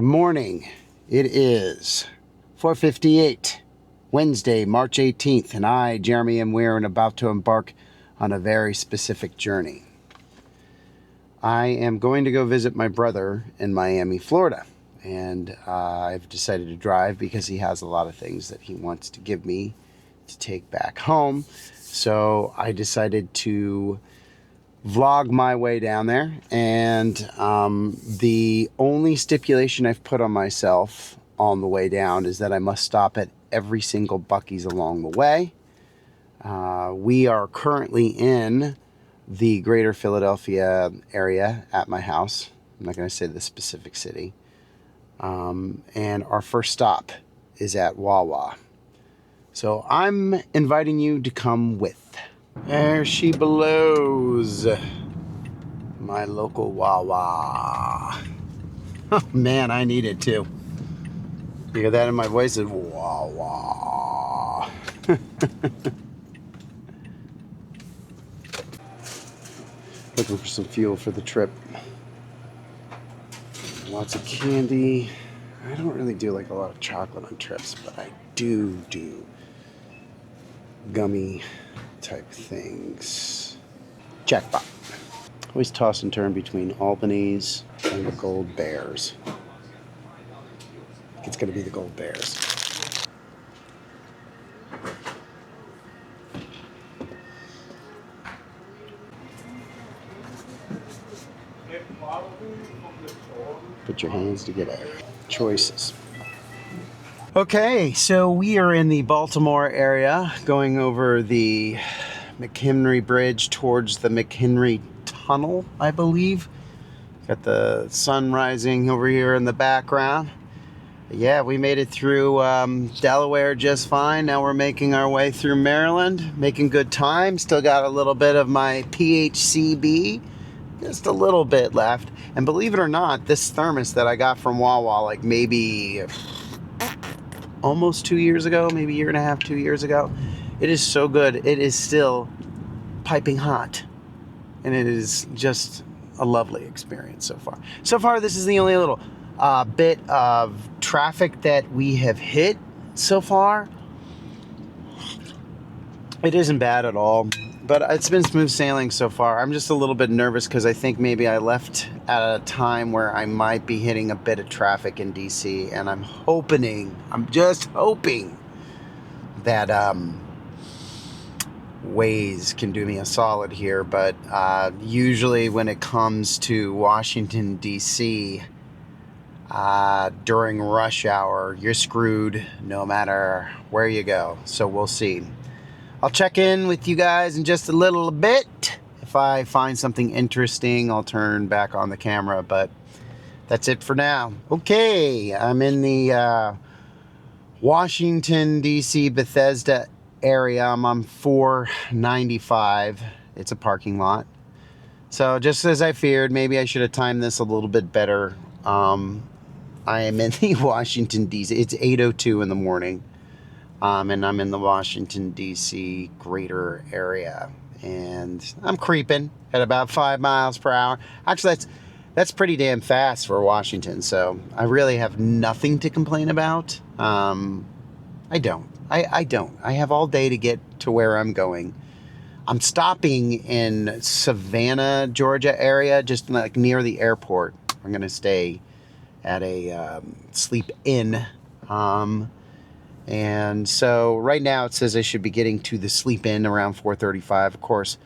Good morning. It is 4:58, Wednesday, March 18th, and I, Jeremy M. Weir, am about to embark on a very specific journey. I am going to go visit my brother in Miami, Florida, and I've decided to drive because he has a lot of things that he wants to give me to take back home. So I decided to vlog my way down there, and the only stipulation I've put on myself on the way down is that I must stop at every single Buc-ee's along the way. We are currently in the greater Philadelphia area at my house. I'm not going to say the specific city. And our first stop is at Wawa. So I'm inviting you to come with. There she blows, my local Wawa. Oh man, I need it too. You hear that in my voice? It's Wawa. Looking for some fuel for the trip. Lots of candy. I don't really do like a lot of chocolate on trips, but I do gummy type things. Jackpot. Always toss and turn between Albany's and the Gold Bears. It's going to be the Gold Bears. Put your hands together. Choices. Okay, so we are in the Baltimore area, going over the McHenry Bridge towards the McHenry Tunnel, I believe. Got the sun rising over here in the background. Yeah, we made it through Delaware just fine. Now we're making our way through Maryland, making good time. Still got a little bit of my PHCB, just a little bit left. And believe it or not, this thermos that I got from Wawa, like maybe almost 2 years ago, maybe a year and a half, 2 years ago. It is so good. It is still piping hot. And it is just a lovely experience so far. So far, this is the only little bit of traffic that we have hit so far. It isn't bad at all, but it's been smooth sailing so far. I'm just a little bit nervous because I think maybe I left at a time where I might be hitting a bit of traffic in DC, and I'm just hoping that Waze can do me a solid here. But usually when it comes to Washington, DC, during rush hour, you're screwed no matter where you go. So we'll see. I'll check in with you guys in just a little bit. If I find something interesting, I'll turn back on the camera, but that's it for now. Okay, I'm in the Washington, D.C. Bethesda area. I'm on 495. It's a parking lot. So just as I feared, maybe I should have timed this a little bit better. I am in the Washington, D.C. It's 8:02 in the morning. And I'm in the Washington, D.C. greater area. And I'm creeping at about 5 miles per hour. Actually, that's pretty damn fast for Washington. So I really have nothing to complain about. I don't. I have all day to get to where I'm going. I'm stopping in Savannah, Georgia area, just like near the airport. I'm going to stay at a sleep in. And so right now it says I should be getting to the sleep in around 4:35. Of course,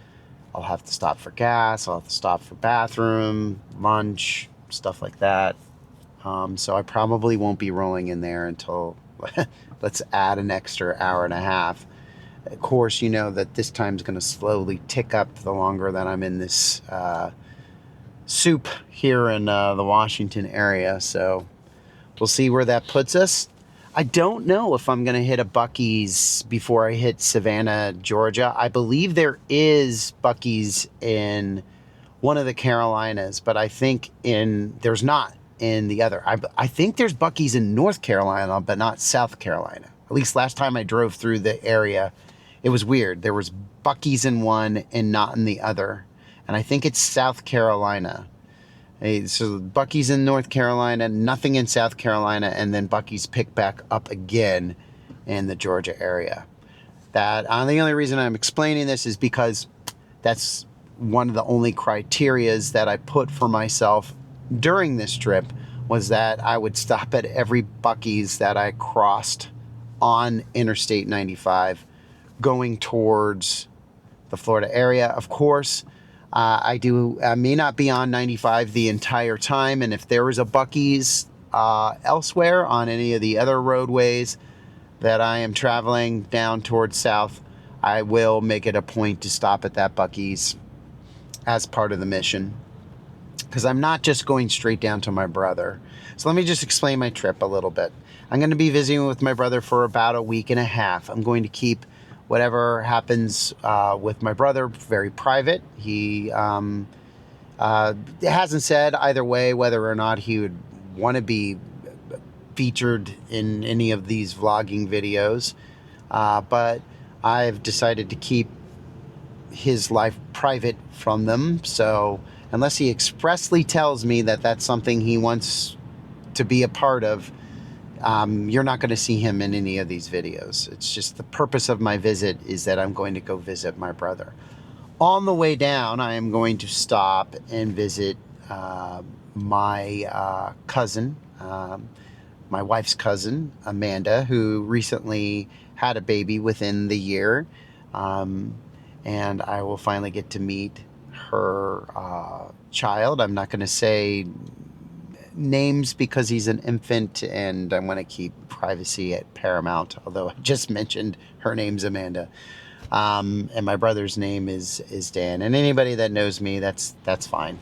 I'll have to stop for gas. I'll have to stop for bathroom, lunch, stuff like that. So I probably won't be rolling in there until, let's add an extra hour and a half. Of course, you know that this time's going to slowly tick up the longer that I'm in this soup here in the Washington area. So we'll see where that puts us. I don't know if I'm going to hit a Buc-ee's before I hit Savannah, Georgia. I believe there is Buc-ee's in one of the Carolinas, but I think there's not in the other. I think there's Buc-ee's in North Carolina, but not South Carolina. At least last time I drove through the area, it was weird. There was Buc-ee's in one and not in the other. And I think it's South Carolina. So Buc-ee's in North Carolina, nothing in South Carolina, and then Buc-ee's picked back up again in the Georgia area. The only reason I'm explaining this is because that's one of the only criterias that I put for myself during this trip, was that I would stop at every Buc-ee's that I crossed on Interstate 95 going towards the Florida area. Of course, I may not be on 95 the entire time, and if there is a Buc-ee's elsewhere on any of the other roadways that I am traveling down towards south, I will make it a point to stop at that Buc-ee's as part of the mission, because I'm not just going straight down to my brother. So let me just explain my trip a little bit. I'm going to be visiting with my brother for about a week and a half. I'm going to keep whatever happens with my brother very private. He hasn't said either way whether or not he would want to be featured in any of these vlogging videos, but I've decided to keep his life private from them. So unless he expressly tells me that that's something he wants to be a part of, you're not going to see him in any of these videos. It's just the purpose of my visit is that I'm going to go visit my brother. On the way down, I am going to stop and visit my cousin, my wife's cousin, Amanda, who recently had a baby within the year. And I will finally get to meet her child. I'm not going to say names because he's an infant, and I want to keep privacy at paramount, although I just mentioned her name's Amanda. And my brother's name is Dan. And anybody that knows me, that's fine.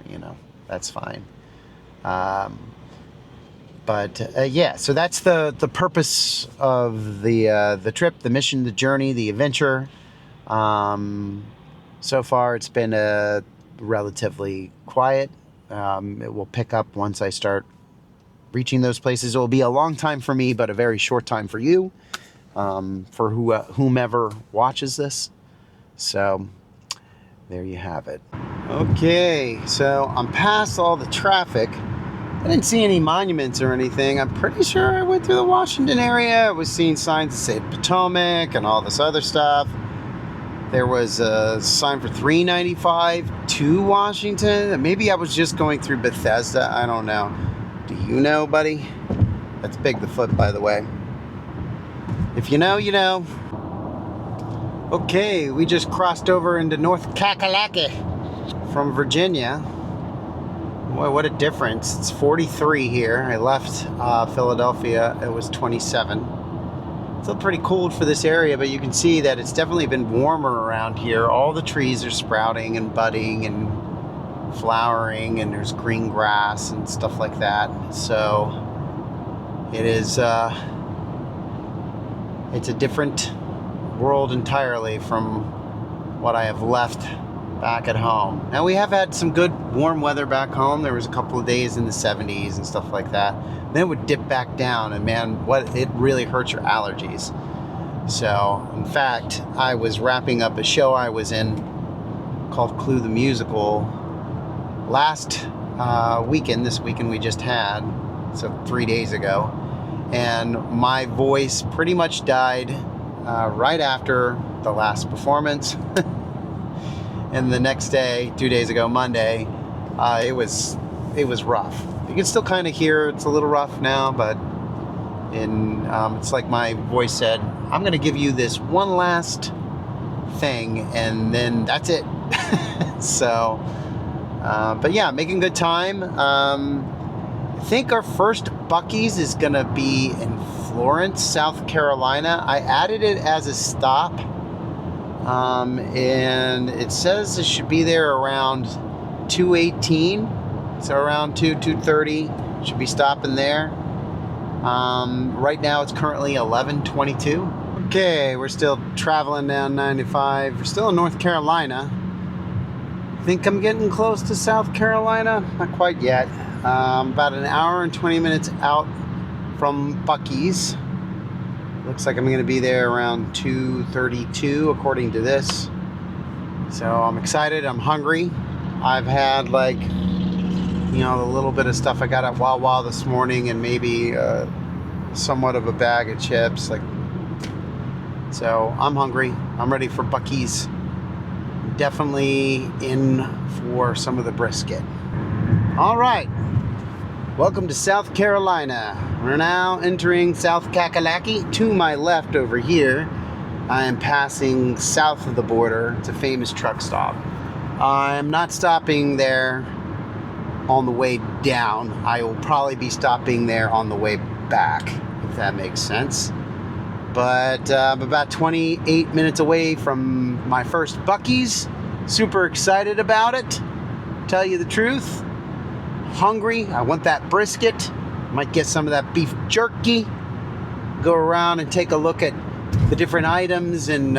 You know, that's fine. Yeah, so that's the purpose of the trip, the mission, the journey, the adventure. So far it's been relatively quiet. It will pick up once I start reaching those places. It will be a long time for me, but a very short time for you, for whomever watches this. So there you have it. Okay, so I'm past all the traffic. I didn't see any monuments or anything. I'm pretty sure I went through the Washington area. I was seeing signs that said Potomac and all this other stuff. There was a sign for 395 to Washington. Maybe I was just going through Bethesda. I don't know. Do you know, buddy? That's Bigfoot, by the way. If you know, you know. Okay, we just crossed over into North Kakalaki from Virginia. Boy, what a difference. It's 43 here. I left Philadelphia. It was 27. Still pretty cold for this area, but you can see that it's definitely been warmer around here. All the trees are sprouting and budding and flowering, and there's green grass and stuff like that. So it is it's a different world entirely from what I have left back at home. Now, we have had some good warm weather back home. There was a couple of days in the 70s and stuff like that. Then it would dip back down, and man, it really hurts your allergies. So, in fact, I was wrapping up a show I was in called Clue the Musical last weekend, this weekend we just had, so 3 days ago, and my voice pretty much died right after the last performance. And the next day, 2 days ago, Monday, it was rough. You can still kind of hear it's a little rough now, but it's like my voice said, I'm going to give you this one last thing, and then that's it. So, but yeah, making good time. I think our first Buc-ee's is going to be in Florence, South Carolina. I added it as a stop. And it says it should be there around 2:18, so around 2:30 should be stopping there. Right now it's currently 11:22. Okay, we're still traveling down 95. We're still in North Carolina. I think I'm getting close to South Carolina. Not quite yet. About an hour and 20 minutes out from Buc-ee's. Looks like I'm going to be there around 2:32 according to this. So I'm excited. I'm hungry. I've had like You know, the little bit of stuff I got at Wawa this morning, and maybe somewhat of a bag of chips. Like, so I'm hungry. I'm ready for Buc-ee's. Definitely in for some of the brisket. All right. Welcome to South Carolina. We're now entering South Kakalaki. To my left over here, I am passing south of the border. It's a famous truck stop. I'm not stopping there on the way down. I will probably be stopping there on the way back, if that makes sense. But I'm about 28 minutes away from my first Buc-ee's. Super excited about it. Tell you the truth. Hungry. I want that brisket. Might get some of that beef jerky. Go around and take a look at the different items and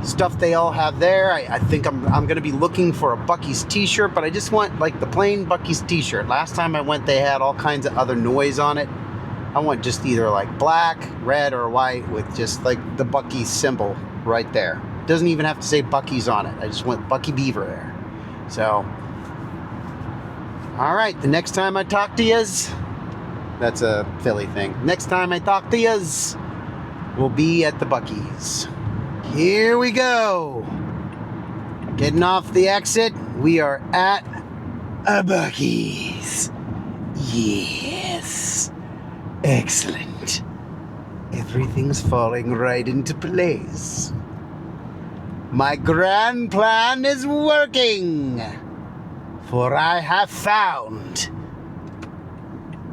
stuff they all have there. I think I'm going to be looking for a Buc-ee's t-shirt, but I just want like the plain Buc-ee's t-shirt. Last time I went, they had all kinds of other noise on it. I want just either like black, red, or white with just like the Buc-ee's symbol right there. Doesn't even have to say Buc-ee's on it. I just want Buc-ee Beaver there. So, all right, the next time I talk to yous, that's a Philly thing. Next time I talk to yous, we'll be at the Buc-ee's. Here we go. Getting off the exit, we are at a Buc-ee's. Yes. Excellent. Everything's falling right into place. My grand plan is working. For I have found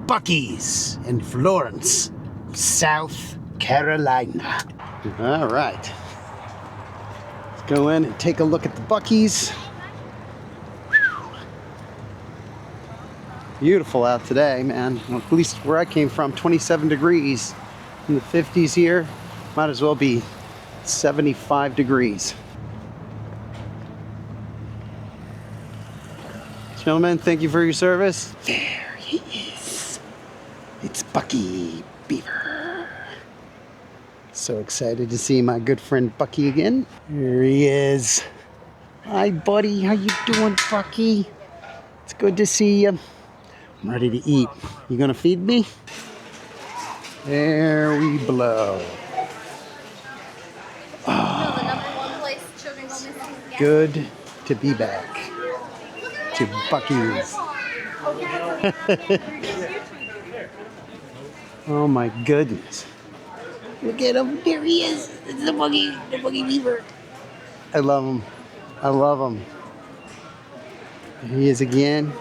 Buc-ee's in Florence, South Carolina. All right. Let's go in and take a look at the Buc-ee's. Beautiful out today, man. Well, at least where I came from, 27 degrees. In the 50s here, might as well be 75 degrees. Gentlemen, thank you for your service. There he is. It's Buc-ee Beaver. So excited to see my good friend Buc-ee again. There he is. Hi, buddy. How you doing, Buc-ee? It's good to see you. I'm ready to eat. You gonna feed me? There we blow. Oh, good to be back to Buc-ee's. Oh my goodness. Look at him. There he is. It's the Buc-ee Beaver. I love him. I love him. There he is again.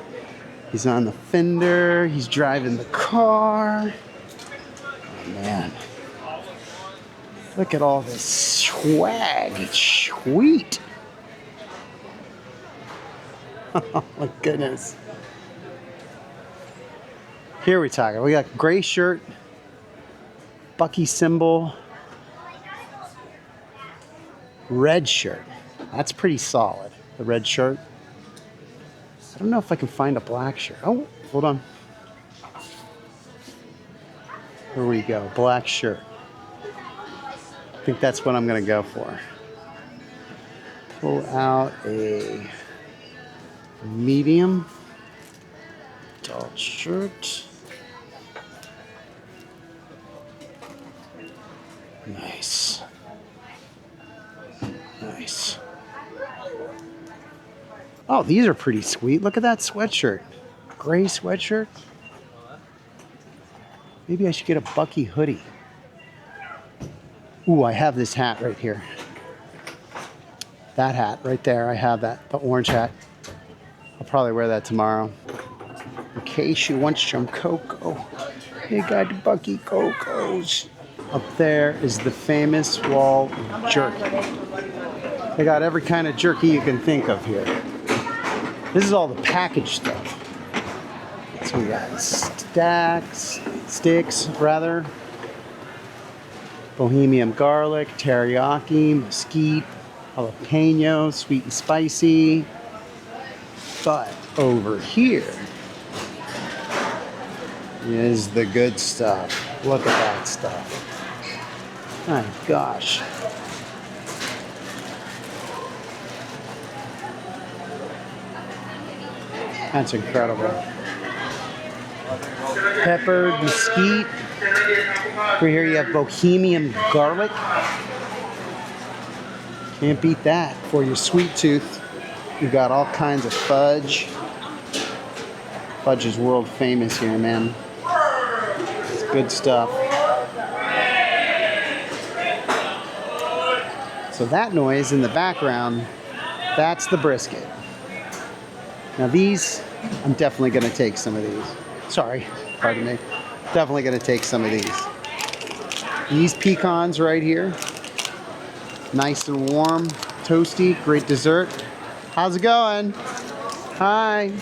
He's on the fender. He's driving the car. Oh, man. Look at all this swag. It's sweet. Oh, my goodness. Here we talk. We got gray shirt, Buc-ee symbol, red shirt. That's pretty solid, the red shirt. I don't know if I can find a black shirt. Oh, hold on. Here we go, black shirt. I think that's what I'm gonna go for. Pull out a medium adult shirt. Nice. Nice. Oh, these are pretty sweet. Look at that sweatshirt. Gray sweatshirt. Maybe I should get a Buc-ee hoodie. Ooh, I have this hat right here. That hat right there, I have that, the orange hat. I'll probably wear that tomorrow. In case you want some cocoa. They got the Buc-ee Cocos. Up there is the famous wall jerky. They got every kind of jerky you can think of here. This is all the packaged stuff. So we got sticks, Bohemian garlic, teriyaki, mesquite, jalapeno, sweet and spicy. But over here is the good stuff. Look at that stuff. My gosh. That's incredible. Peppered mesquite. Over here you have bohemian garlic. Can't beat that. For your sweet tooth, you got all kinds of fudge. Fudge is world famous here, man. It's good stuff. So that noise in the background, that's the brisket. Now these, I'm definitely going to take some of these. Sorry, pardon me. Definitely going to take some of these. These pecans right here. Nice and warm, toasty, great dessert. How's it going? Hi.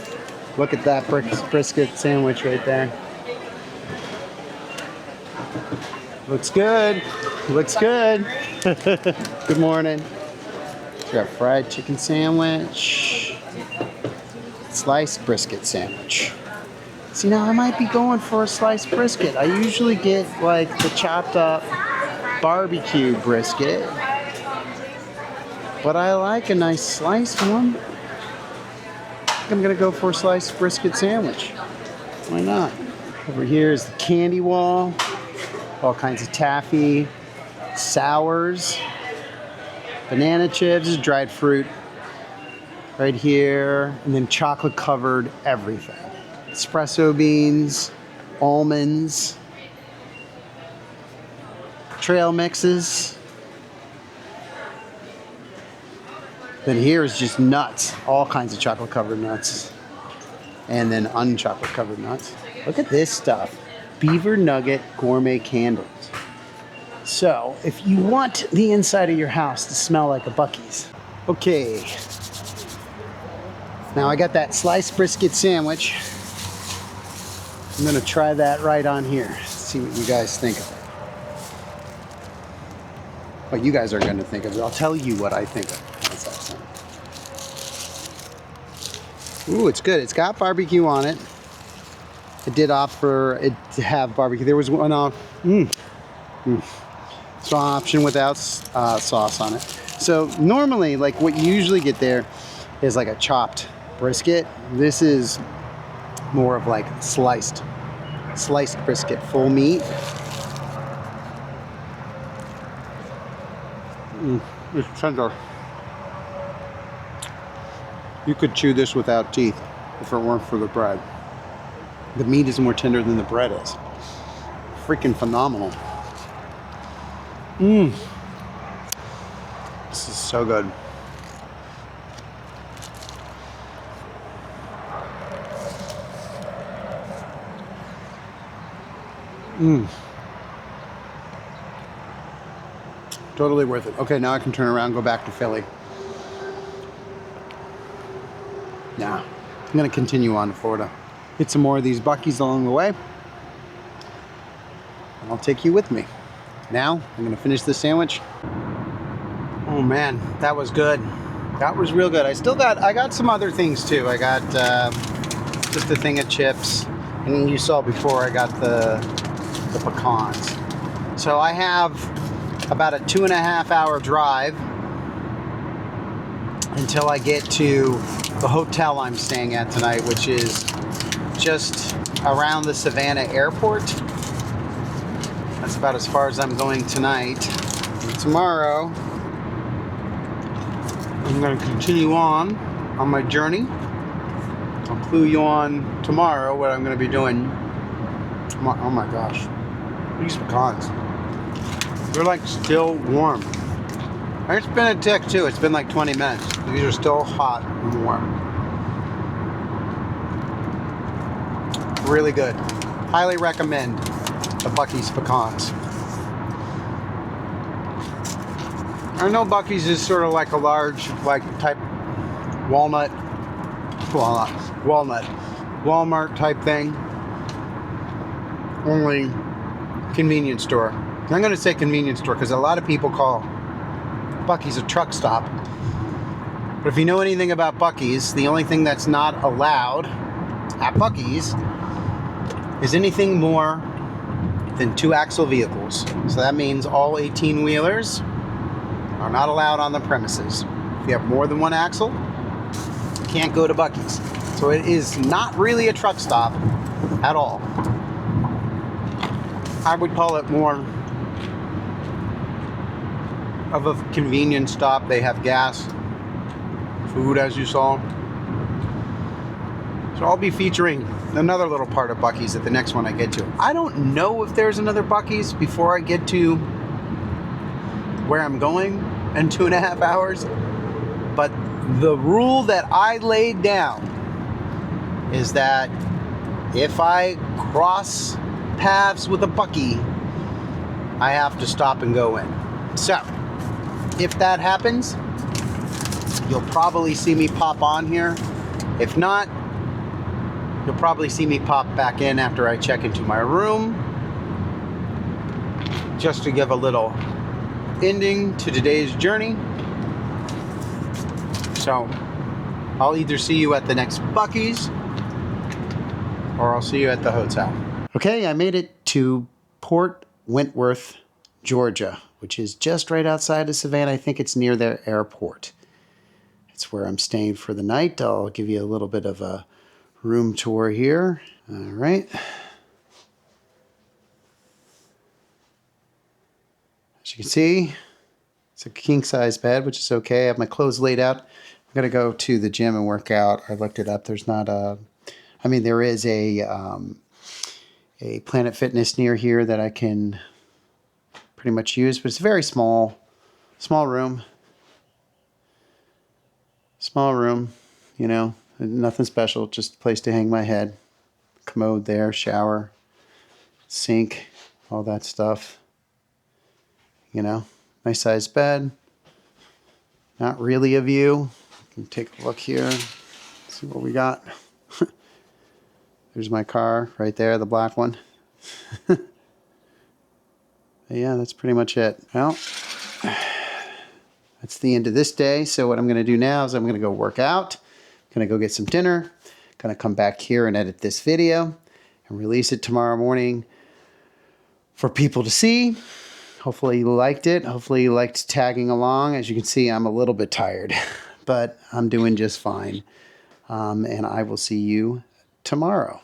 Look at that brisket sandwich right there. Looks good. Looks good. Good morning. We got fried chicken sandwich. Sliced brisket sandwich. See, now I might be going for a sliced brisket. I usually get like the chopped up barbecue brisket, but I like a nice sliced one. I think I'm gonna go for a sliced brisket sandwich. Why not? Over here is the candy wall. All kinds of taffy, sours, banana chips, dried fruit right here, and then chocolate covered everything. Espresso beans, almonds, trail mixes. Then here is just nuts, all kinds of chocolate covered nuts, and then unchocolate covered nuts. Look at this stuff. Beaver nugget gourmet candles. So if you want the inside of your house to smell like a Buc-ee's. Okay. Now I got that sliced brisket sandwich. I'm gonna try that right on here. See what you guys think of it. What you guys are gonna think of it. I'll tell you what I think of it. How's that sound? Ooh, it's good. It's got barbecue on it. I did opt for it to have barbecue. There was one option without sauce on it. So normally, like what you usually get there is like a chopped brisket. This is more of like sliced brisket, full meat. It's tender. You could chew this without teeth if it weren't for the bread. The meat is more tender than the bread is. Freaking phenomenal. This is so good. Totally worth it. Okay, now I can turn around and go back to Philly. Now, I'm gonna continue on to Florida. Get some more of these Buc-ee's along the way, and I'll take you with me. Now, I'm gonna finish this sandwich. Oh man, that was good. That was real good. I got some other things too. I got just a thing of chips, and you saw before I got the pecans. So I have about a 2.5 hour drive until I get to the hotel I'm staying at tonight, which is just around the Savannah airport. That's about as far as I'm going tonight. And tomorrow, I'm going to continue on my journey. I'll clue you on tomorrow what I'm going to be doing. Oh my gosh. These pecans. They're like still warm. It's been a tick too. It's been like 20 minutes. These are still hot and warm. Really good. Highly recommend the Buc-ee's pecans. I know Buc-ee's is sort of like a large, like type Walmart type thing. Only convenience store. I'm going to say convenience store because a lot of people call Buc-ee's a truck stop. But if you know anything about Buc-ee's, the only thing that's not allowed at Buc-ee's is anything more than 2-axle vehicles. So that means all 18-wheelers are not allowed on the premises. If you have more than one axle, you can't go to Buc-ee's. So it is not really a truck stop at all. I would call it more of a convenience stop. They have gas, food, as you saw. So I'll be featuring another little part of Buc-ee's at the next one I get to. I don't know if there's another Buc-ee's before I get to where I'm going in 2.5 hours. But the rule that I laid down is that if I cross paths with a Buc-ee, I have to stop and go in. So if that happens, you'll probably see me pop on here. If not, you'll probably see me pop back in after I check into my room, just to give a little ending to today's journey. So I'll either see you at the next Buc-ee's or I'll see you at the hotel. Okay, I made it to Port Wentworth, Georgia, which is just right outside of Savannah. I think it's near their airport. It's where I'm staying for the night. I'll give you a little bit of a room tour here. All right. As you can see, it's a king size bed, which is okay. I have my clothes laid out. I'm going to go to the gym and work out. I looked it up. There's not a, I mean, there is a Planet Fitness near here that I can pretty much use, but it's a very small room. Small room, you know, nothing special, just a place to hang my head. Commode there, shower, sink, all that stuff. You know, nice sized bed. Not really a view. You can take a look here, see what we got. There's my car right there, the black one. Yeah, that's pretty much it. Well, that's the end of this day. So what I'm going to do now is I'm going to go work out. I'm going to go get some dinner. Going to come back here and edit this video and release it tomorrow morning for people to see. Hopefully you liked it. Hopefully you liked tagging along. As you can see, I'm a little bit tired, but I'm doing just fine. And I will see you tomorrow.